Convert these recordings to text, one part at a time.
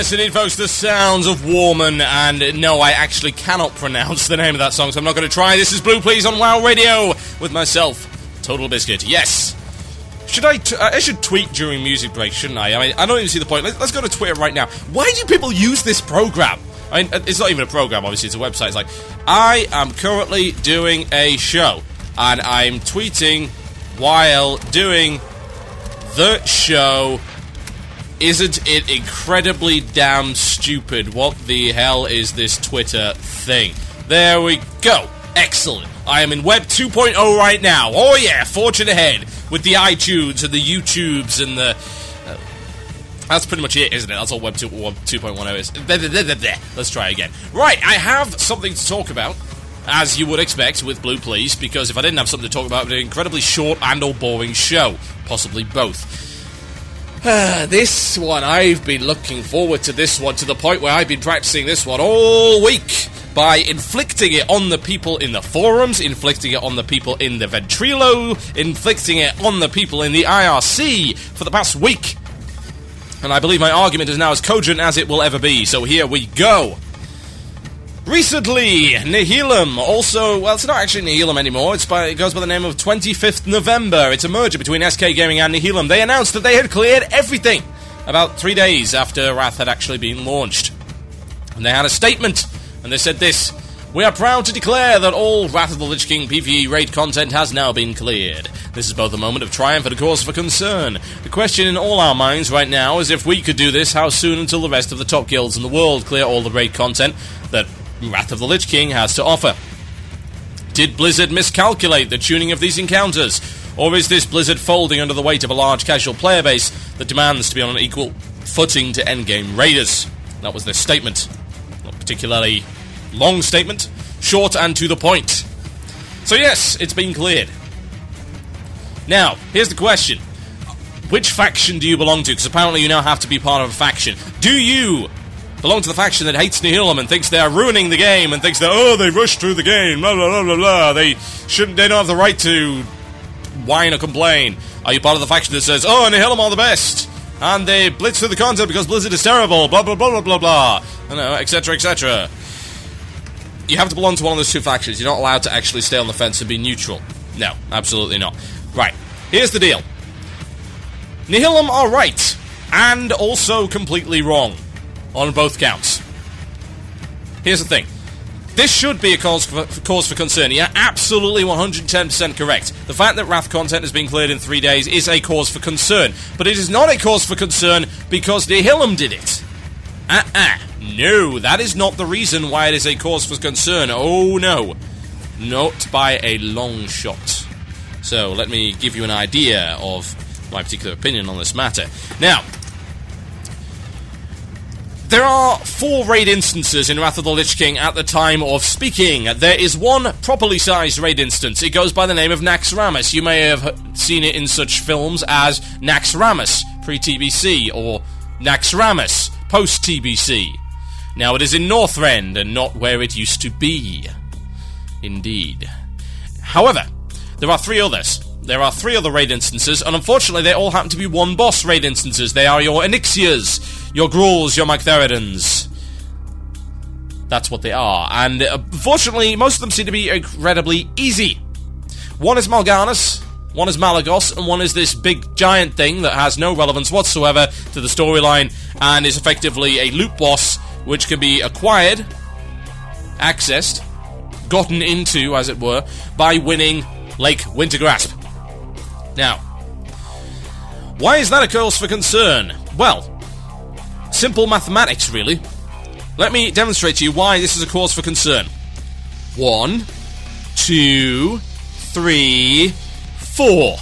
Yes, indeed, folks, the sounds of Warman, and no, I actually cannot pronounce the name of that song, so I'm not going to try. This is Blue Please on WoW Radio with myself, Total Biscuit. Yes. I should tweet during music breaks, shouldn't I? I mean, I don't even see the point. Let's go to Twitter right now. Why do people use this program? I mean, it's not even a program, obviously, it's a website. It's like, I am currently doing a show, and I'm tweeting while doing the show. Isn't it incredibly damn stupid? What the hell is this Twitter thing? There we go. Excellent. I am in Web 2.0 right now. Oh yeah, fortune ahead with the iTunes and the YouTubes and the... that's pretty much it, isn't it? That's all Web 2.10 is. Let's try again. Right, I have something to talk about, as you would expect with Blue Please, because if I didn't have something to talk about, it would be an incredibly short and or boring show. Possibly both. This one, I've been looking forward to this one to the point where I've been practicing this one all week by inflicting it on the people in the forums, inflicting it on the people in the Ventrilo, inflicting it on the people in the IRC for the past week. And I believe my argument is now as cogent as it will ever be, so here we go. Recently, Nihilum, also, well, it's not actually Nihilum anymore, it goes by the name of 25th November. It's a merger between SK Gaming and Nihilum. They announced that they had cleared everything about 3 days after Wrath had actually been launched. And they had a statement, and they said this: "We are proud to declare that all Wrath of the Lich King PvE raid content has now been cleared. This is both a moment of triumph and a cause for concern. The question in all our minds right now is if we could do this, how soon until the rest of the top guilds in the world clear all the raid content that Wrath of the Lich King has to offer. Did Blizzard miscalculate the tuning of these encounters? Or is this Blizzard folding under the weight of a large casual player base that demands to be on an equal footing to endgame raiders?" That was their statement. Not particularly long statement, short and to the point. So yes, it's been cleared. Now, here's the question. Which faction do you belong to? Because apparently you now have to be part of a faction. Do you belong to the faction that hates Nihilum and thinks they are ruining the game and thinks that, oh, they rushed through the game, blah, blah, blah, blah, blah, they don't have the right to whine or complain? Are you part of the faction that says, oh, Nihilum are the best, and they blitz through the content because Blizzard is terrible, blah, blah, blah, blah, blah, blah, you know, etc., etc.? You have to belong to one of those two factions. You're not allowed to actually stay on the fence and be neutral. No, absolutely not. Right, here's the deal. Nihilum are right, and also completely wrong. On both counts. Here's the thing. This should be a cause for concern. You're absolutely 110% correct. The fact that Wrath content has been cleared in 3 days is a cause for concern. But it is not a cause for concern because Nihilum did it. No, that is not the reason why it is a cause for concern. Oh no. Not by a long shot. So, let me give you an idea of my particular opinion on this matter. Now, there are 4 raid instances in Wrath of the Lich King at the time of speaking. There is one properly sized raid instance. It goes by the name of Naxxramas. You may have seen it in such films as Naxxramas pre-TBC or Naxxramas post-TBC. Now it is in Northrend and not where it used to be. Indeed. However, there are 3 others. There are 3 other raid instances, and unfortunately they all happen to be one boss raid instances. They are your Onyxias, your Gruuls, your Magtheridans. That's what they are. And unfortunately, most of them seem to be incredibly easy. One is Mal'Ganis, one is Malagos, and one is this big giant thing that has no relevance whatsoever to the storyline, and is effectively a loot boss which can be acquired, accessed, gotten into, as it were, by winning Lake Wintergrasp. Now, why is that a cause for concern? Well, simple mathematics, really. Let me demonstrate to you why this is a cause for concern. 1, 2, 3, 4.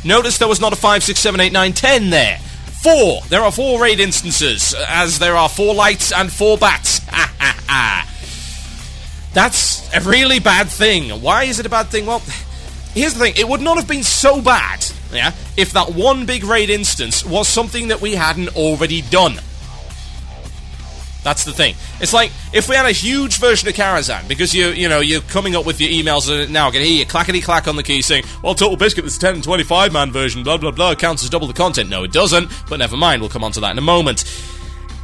Notice there was not a 5, 6, 7, 8, 9, 10 there. 4. There are 4 raid instances, as there are 4 lights and 4 bats. Ha ha ha. That's a really bad thing. Why is it a bad thing? Well, here's the thing. It would not have been so bad, yeah, if that one big raid instance was something that we hadn't already done. That's the thing. It's like, if we had a huge version of Karazhan, because you're coming up with your emails and now I can hear you clackety-clack on the key saying, well, Total Biscuit, this 10 and 25-man version, blah, blah, blah, counts as double the content. No, it doesn't, but never mind, we'll come on to that in a moment.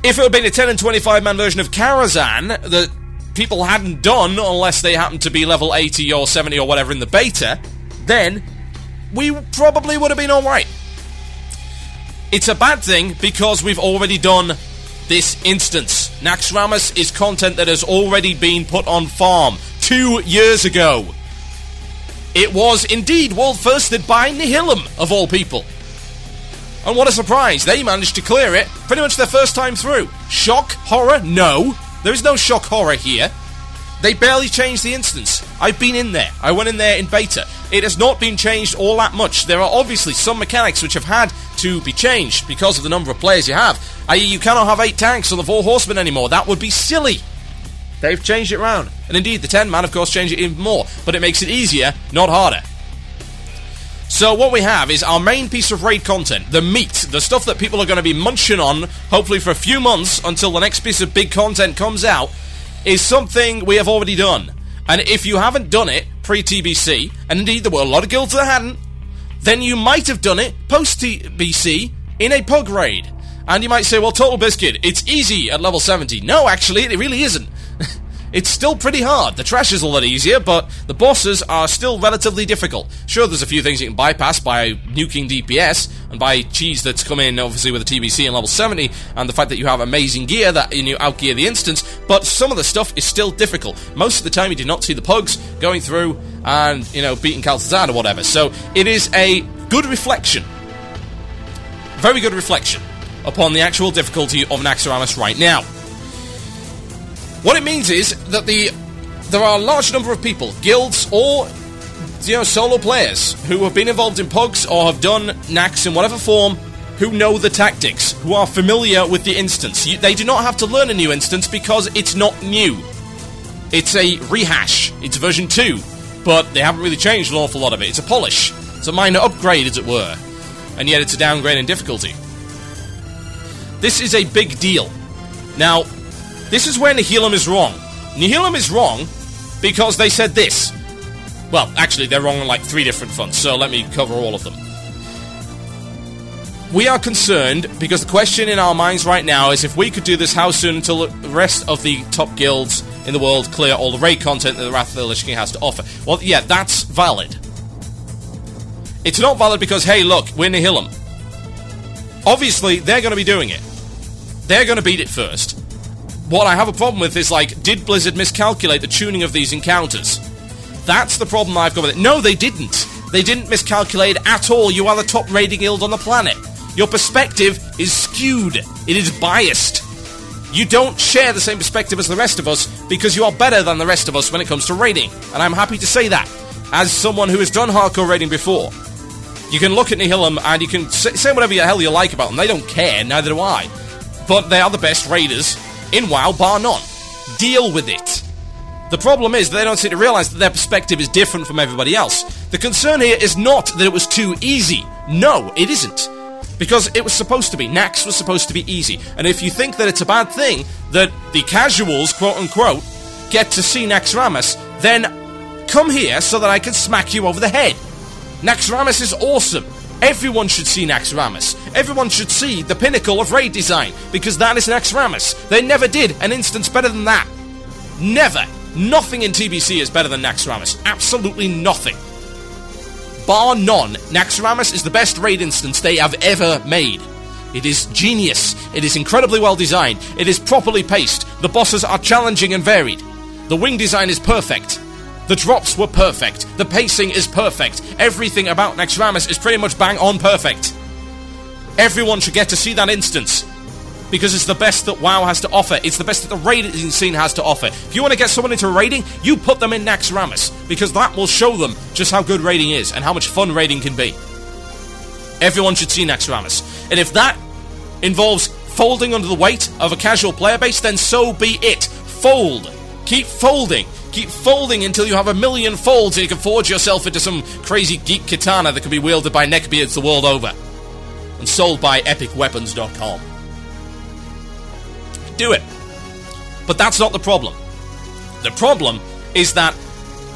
If it had been a 10 and 25 man version of Karazhan that people hadn't done unless they happened to be level 80 or 70 or whatever in the beta, then we probably would have been alright. It's a bad thing because we've already done this instance. Naxxramas is content that has already been put on farm 2 years ago. It was indeed world firsted by Nihilum, of all people. And what a surprise, they managed to clear it pretty much their first time through. Shock? Horror? No. There is no shock horror here. They barely changed the instance. I've been in there. I went in there in beta. It has not been changed all that much. There are obviously some mechanics which have had to be changed because of the number of players you have. I.e., you cannot have 8 tanks on the 4 horsemen anymore. That would be silly. They've changed it round. And indeed, the 10 man, of course, changed it even more. But it makes it easier, not harder. So what we have is our main piece of raid content, the meat, the stuff that people are going to be munching on, hopefully for a few months until the next piece of big content comes out, is something we have already done. And if you haven't done it pre-TBC, and indeed there were a lot of guilds that hadn't, then you might have done it post-TBC in a pug raid. And you might say, well, Total Biscuit, it's easy at level 70. No, actually, it really isn't. It's still pretty hard. The trash is a lot easier, but the bosses are still relatively difficult. Sure, there's a few things you can bypass by nuking DPS, and by cheese that's come in, obviously, with the TBC in level 70, and the fact that you have amazing gear that you outgear the instance, but some of the stuff is still difficult. Most of the time, you do not see the pugs going through and, beating Kaltazan or whatever. So, it is a good reflection. Very good reflection upon the actual difficulty of Naxxramas right now. What it means is that there are a large number of people, guilds or solo players, who have been involved in pugs or have done Nax in whatever form, who know the tactics, who are familiar with the instance. They do not have to learn a new instance because it's not new. It's a rehash. It's version 2, but they haven't really changed an awful lot of it. It's a polish. It's a minor upgrade, as it were. And yet it's a downgrade in difficulty. This is a big deal. Now, this is where Nihilum is wrong. Nihilum is wrong because they said this. Well, actually, they're wrong on like 3 different fronts, so let me cover all of them. We are concerned because the question in our minds right now is if we could do this, how soon until the rest of the top guilds in the world clear all the raid content that the Wrath of the Lich King has to offer. Well, yeah, that's valid. It's not valid because, hey, look, we're Nihilum. Obviously, they're going to be doing it. They're going to beat it first. What I have a problem with is, did Blizzard miscalculate the tuning of these encounters? That's the problem I've got with it. No, they didn't. They didn't miscalculate at all. You are the top raiding guild on the planet. Your perspective is skewed. It is biased. You don't share the same perspective as the rest of us because you are better than the rest of us when it comes to raiding. And I'm happy to say that, as someone who has done hardcore raiding before. You can look at Nihilum and you can say whatever the hell you like about them. They don't care, neither do I. But they are the best raiders in WoW, bar none. Deal with it. The problem is they don't seem to realise that their perspective is different from everybody else. The concern here is not that it was too easy. No, it isn't. Because it was supposed to be. Nax was supposed to be easy. And if you think that it's a bad thing that the casuals, quote-unquote, get to see Naxxramas, then come here so that I can smack you over the head. Naxxramas is awesome. Everyone should see Naxxramas. Everyone should see the pinnacle of raid design, because that is Naxxramas. They never did an instance better than that. Never. Nothing in TBC is better than Naxxramas. Absolutely nothing. Bar none, Naxxramas is the best raid instance they have ever made. It is genius. It is incredibly well designed. It is properly paced. The bosses are challenging and varied. The wing design is perfect. The drops were perfect. The pacing is perfect. Everything about Naxxramas is pretty much bang on perfect. Everyone should get to see that instance, because it's the best that WoW has to offer. It's the best that the raiding scene has to offer. If you want to get someone into raiding, you put them in Naxxramas, because that will show them just how good raiding is and how much fun raiding can be. Everyone should see Naxxramas. And if that involves folding under the weight of a casual player base, then so be it. Fold. Keep folding. Keep folding until you have 1,000,000 folds and you can forge yourself into some crazy geek katana that can be wielded by neckbeards the world over. And sold by epicweapons.com. Do it. But that's not the problem. The problem is that,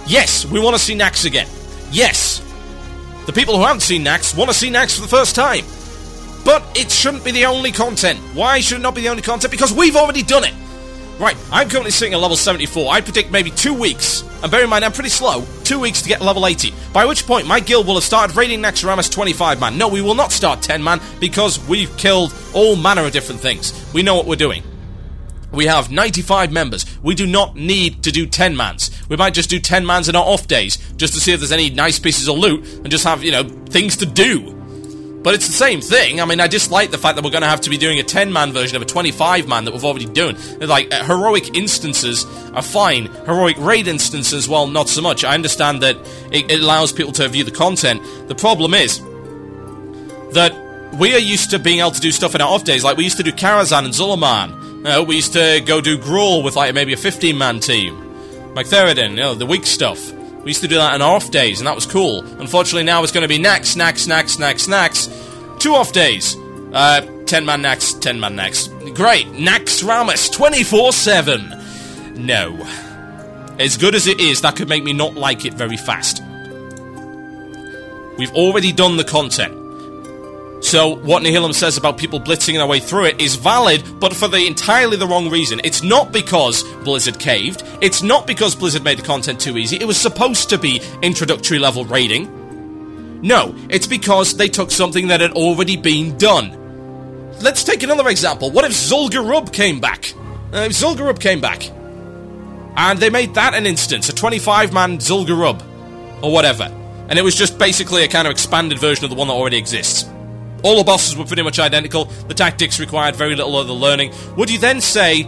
yes, we want to see Nax again. Yes, the people who haven't seen Nax want to see Nax for the first time. But it shouldn't be the only content. Why should it not be the only content? Because we've already done it. Right, I'm currently sitting at level 74. I predict maybe 2 weeks, and bear in mind I'm pretty slow, 2 weeks to get level 80. By which point my guild will have started raiding Naxxramas 25-man. No, we will not start 10-man, because we've killed all manner of different things. We know what we're doing. We have 95 members. We do not need to do 10-mans. We might just do 10-mans in our off days, just to see if there's any nice pieces of loot, and just have, you know, things to do. But it's the same thing. I mean, I dislike the fact that we're going to have to be doing a 10-man version of a 25-man that we've already done. Like, heroic instances are fine. Heroic raid instances, well, not so much. I understand that it allows people to view the content. The problem is that we are used to being able to do stuff in our off days. Like, we used to do Karazhan and Zul'Gurub. We used to go do Gruul with, like, maybe a 15-man team. Magtheridin, you know, the weak stuff. We used to do that on our off days, and that was cool. Unfortunately, now it's going to be Nax, 2 off days. 10-man Nax, 10-man Nax. Great, Naxxramas, 24/7. No. As good as it is, that could make me not like it very fast. We've already done the content. So, what Nihilum says about people blitzing their way through it is valid, but for entirely the wrong reason. It's not because Blizzard caved. It's not because Blizzard made the content too easy. It was supposed to be introductory level raiding. No, it's because they took something that had already been done. Let's take another example. What if Zul'Gurub came back? If Zul'Gurub came back, and they made that an instance, a 25-man Zul'Gurub, or whatever, and it was just basically a kind of expanded version of the one that already exists. All the bosses were pretty much identical, the tactics required very little other learning. Would you then say,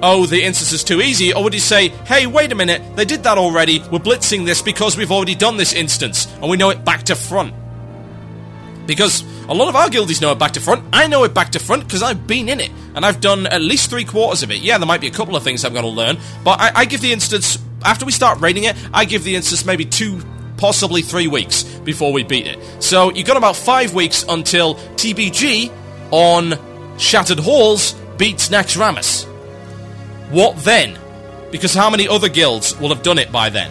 oh, the instance is too easy, or would you say, hey, wait a minute, they did that already, we're blitzing this because we've already done this instance, and we know it back to front? Because a lot of our guildies know it back to front. I know it back to front because I've been in it, and I've done at least 3/4 of it. Yeah, there might be a couple of things I've got to learn, but I give the instance, after we start raiding it, I give the instance maybe 2, possibly 3 weeks before we beat it. So you've got about 5 weeks until TBG on Shattered Halls beats Naxxramas. What then? Because how many other guilds will have done it by then?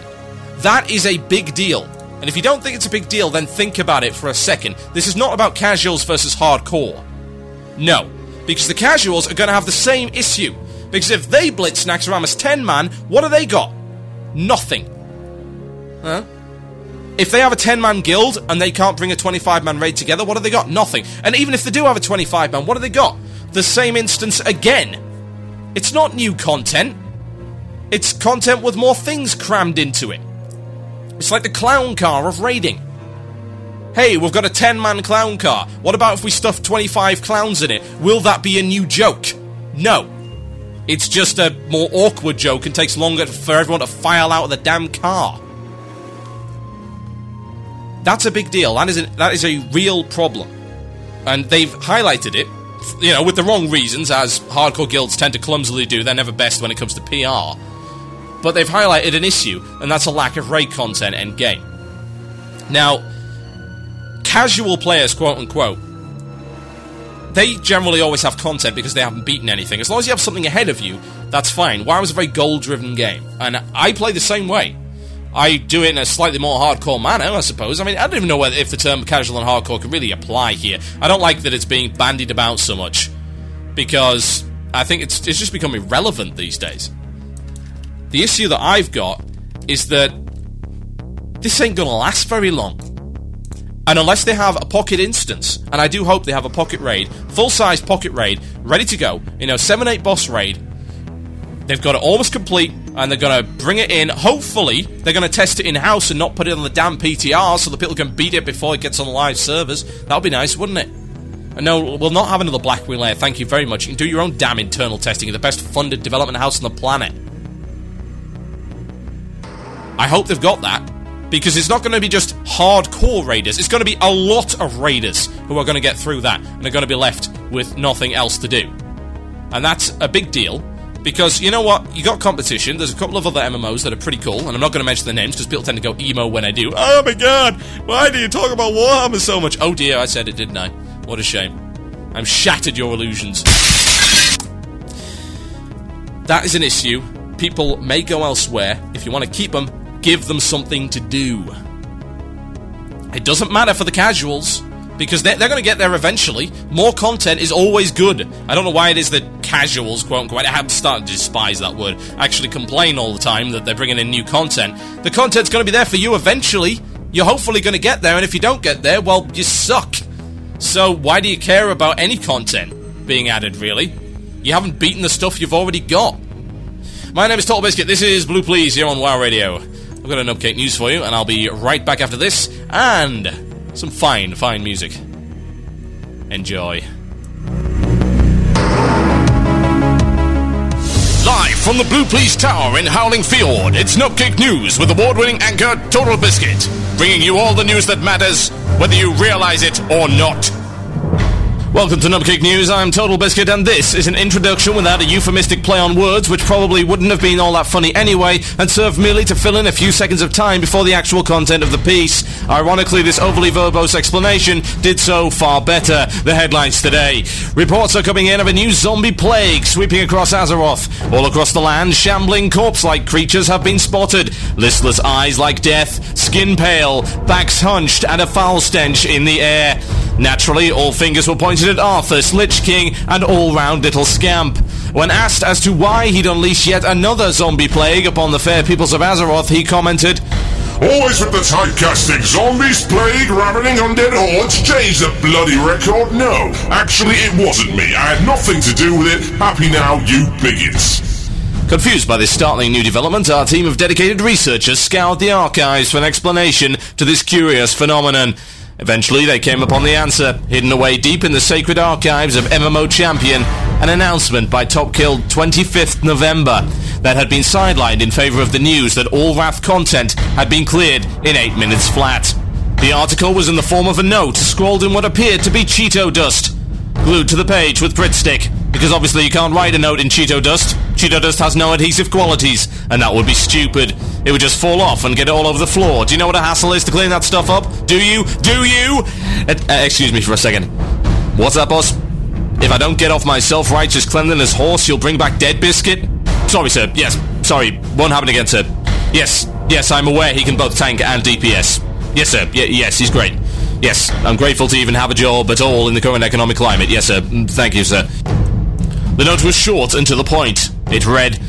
That is a big deal. And if you don't think it's a big deal, then think about it for a second. This is not about casuals versus hardcore. No. Because the casuals are going to have the same issue. Because if they blitz Naxxramas 10-man, what have they got? Nothing. Huh? If they have a 10-man guild and they can't bring a 25-man raid together, what have they got? Nothing. And even if they do have a 25-man, what have they got? The same instance again. It's not new content. It's content with more things crammed into it. It's like the clown car of raiding. Hey, we've got a 10-man clown car. What about if we stuff 25 clowns in it? Will that be a new joke? No. It's just a more awkward joke and takes longer for everyone to file out of the damn car. That's a big deal. That is a real problem. And they've highlighted it, you know, with the wrong reasons, as hardcore guilds tend to clumsily do. They're never best when it comes to PR. But they've highlighted an issue, and that's a lack of raid content endgame. Now, casual players, quote-unquote, they generally always have content because they haven't beaten anything. As long as you have something ahead of you, that's fine. WoW is a very goal-driven game, and I play the same way. I do it in a slightly more hardcore manner, I suppose. I mean, I don't even know if the term casual and hardcore can really apply here. I don't like that it's being bandied about so much, because I think it's just become irrelevant these days. The issue that I've got is that this ain't gonna last very long. And unless they have a pocket instance, and I do hope they have a pocket raid, full-size pocket raid, ready to go, you know, 7-8 boss raid, they've got it almost complete, and they're gonna bring it in. Hopefully, they're gonna test it in-house and not put it on the damn PTR so that people can beat it before it gets on the live servers. That would be nice, wouldn't it? And no, we'll not have another Blackwing layer, thank you very much. You can do your own damn internal testing. You're the best funded development house on the planet. I hope they've got that, because it's not going to be just hardcore raiders. It's going to be a lot of raiders who are going to get through that and are going to be left with nothing else to do. And that's a big deal, because you know what? You got competition. There's a couple of other MMOs that are pretty cool, and I'm not going to mention their names because people tend to go emo when I do. Oh my god, why do you talk about Warhammer so much? Oh dear, I said it, didn't I? What a shame. I'm shattered your illusions. That is an issue. People may go elsewhere. If you want to keep them, give them something to do. It doesn't matter for the casuals. because they're going to get there eventually. More content is always good. I don't know why it is that casuals, quote-unquote, I have started to despise that word, actually complain all the time that they're bringing in new content. The content's going to be there for you eventually. You're hopefully going to get there, and if you don't get there, well, you suck. So why do you care about any content being added, really? You haven't beaten the stuff you've already got. My name is Total Biscuit. This is Blue Please here on WoW Radio. I've got an update news for you, and I'll be right back after this, and some fine music. Enjoy. Live from the Blue Please Tower in Howling Fjord, it's Nupcake News with award-winning anchor Total Biscuit, bringing you all the news that matters, whether you realize it or not. Welcome to Nupcake News, I'm Total Biscuit, and this is an introduction without a euphemistic play on words, which probably wouldn't have been all that funny anyway, and served merely to fill in a few seconds of time before the actual content of the piece. Ironically, this overly verbose explanation did so far better. The headlines today. Reports are coming in of a new zombie plague sweeping across Azeroth. All across the land, shambling corpse-like creatures have been spotted. Listless eyes like death, skin pale, backs hunched, and a foul stench in the air. Naturally, all fingers were pointed at Arthas, Lich King, and all-round little scamp. When asked as to why he'd unleash yet another zombie plague upon the fair peoples of Azeroth, he commented, "Always with the typecasting. Zombies, plague, ravening undead hordes. Change the bloody record. No, actually it wasn't me. I had nothing to do with it. Happy now, you bigots." Confused by this startling new development, our team of dedicated researchers scoured the archives for an explanation to this curious phenomenon. Eventually, they came upon the answer, hidden away deep in the sacred archives of MMO Champion, an announcement by Top Kill 25th November that had been sidelined in favour of the news that all Wrath content had been cleared in 8 minutes flat. The article was in the form of a note scrawled in what appeared to be Cheeto dust, glued to the page with Grit Stick, because obviously you can't write a note in Cheeto dust. Cheeto dust has no adhesive qualities, and that would be stupid. It would just fall off and get it all over the floor. Do you know what a hassle is to clean that stuff up? Do you? Excuse me for a second. What's that, boss? If I don't get off my self-righteous cleanliness horse, you'll bring back Dead Biscuit? Sorry, sir. Yes, sorry. Won't happen again, sir. Yes, I'm aware he can both tank and DPS. Yes, sir. Yes, he's great. Yes, I'm grateful to even have a job at all in the current economic climate. Yes, sir. Thank you, sir. The note was short and to the point. It read,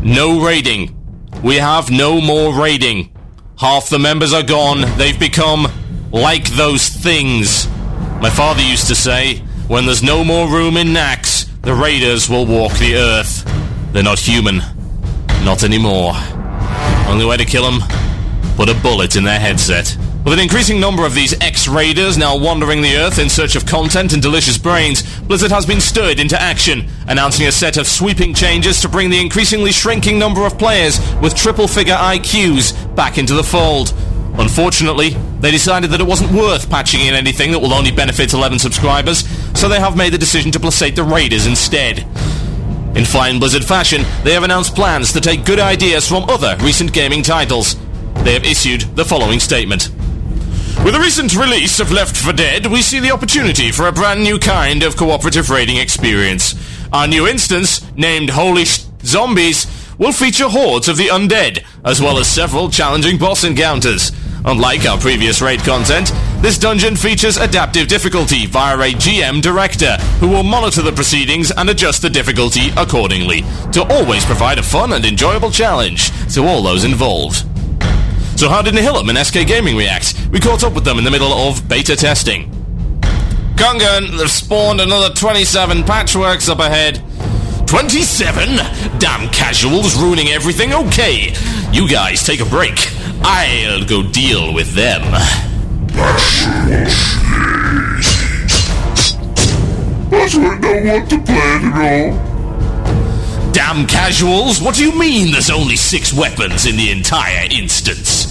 "No raiding. We have no more raiding. Half the members are gone. They've become like those things. My father used to say, when there's no more room in Nax, the raiders will walk the earth. They're not human. Not anymore. Only way to kill them? Put a bullet in their headset." With an increasing number of these ex-raiders now wandering the earth in search of content and delicious brains, Blizzard has been stirred into action, announcing a set of sweeping changes to bring the increasingly shrinking number of players with triple-figure IQs back into the fold. Unfortunately, they decided that it wasn't worth patching in anything that will only benefit 11 subscribers, so they have made the decision to placate the raiders instead. In fine Blizzard fashion, they have announced plans to take good ideas from other recent gaming titles. They have issued the following statement. "With the recent release of Left 4 Dead, we see the opportunity for a brand new kind of cooperative raiding experience. Our new instance, named Holy Zombies, will feature hordes of the undead, as well as several challenging boss encounters. Unlike our previous raid content, this dungeon features adaptive difficulty via a GM director, who will monitor the proceedings and adjust the difficulty accordingly, to always provide a fun and enjoyable challenge to all those involved." So how did Nihilum and SK Gaming react? We caught up with them in the middle of beta testing. "Gungan, they've spawned another 27 patchworks up ahead." 27? Damn casuals ruining everything. Okay, you guys take a break. I'll go deal with them. I don't know what to plan at all. Damn casuals, what do you mean there's only 6 weapons in the entire instance?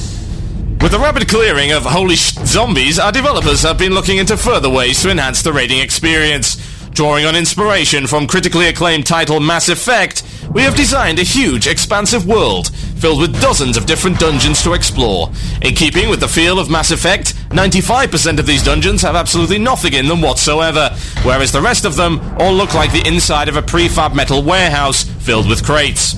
With the rapid clearing of Holy Zombies, our developers have been looking into further ways to enhance the raiding experience. Drawing on inspiration from critically acclaimed title Mass Effect, we have designed a huge, expansive world filled with dozens of different dungeons to explore. In keeping with the feel of Mass Effect, 95% of these dungeons have absolutely nothing in them whatsoever, whereas the rest of them all look like the inside of a prefab metal warehouse filled with crates.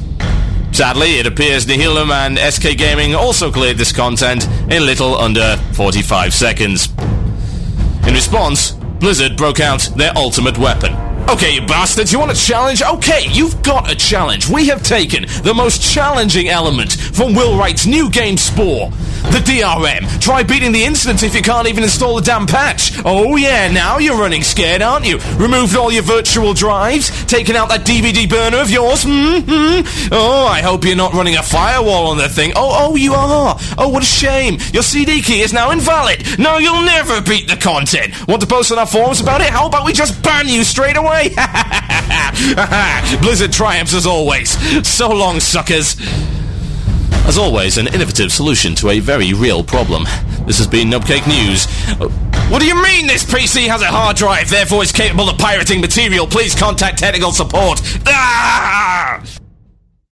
Sadly, it appears Nihilum and SK Gaming also cleared this content in little under 45 seconds. In response, Blizzard broke out their ultimate weapon. Okay, you bastards, you want a challenge? Okay, you've got a challenge. We have taken the most challenging element from Will Wright's new game Spore, the DRM. Try beating the incident if you can't even install the damn patch. Oh yeah, now you're running scared, aren't you? Removed all your virtual drives, taken out that DVD burner of yours. Oh, I hope you're not running a firewall on that thing. Oh, you are. Oh, what a shame. Your CD key is now invalid. No, you'll never beat the content. Want to post on our forums about it? How about we just ban you straight away? Blizzard triumphs as always. So long, suckers. As always, an innovative solution to a very real problem. This has been Nubcake News. What do you mean this PC has a hard drive, therefore is capable of pirating material? Please contact technical support.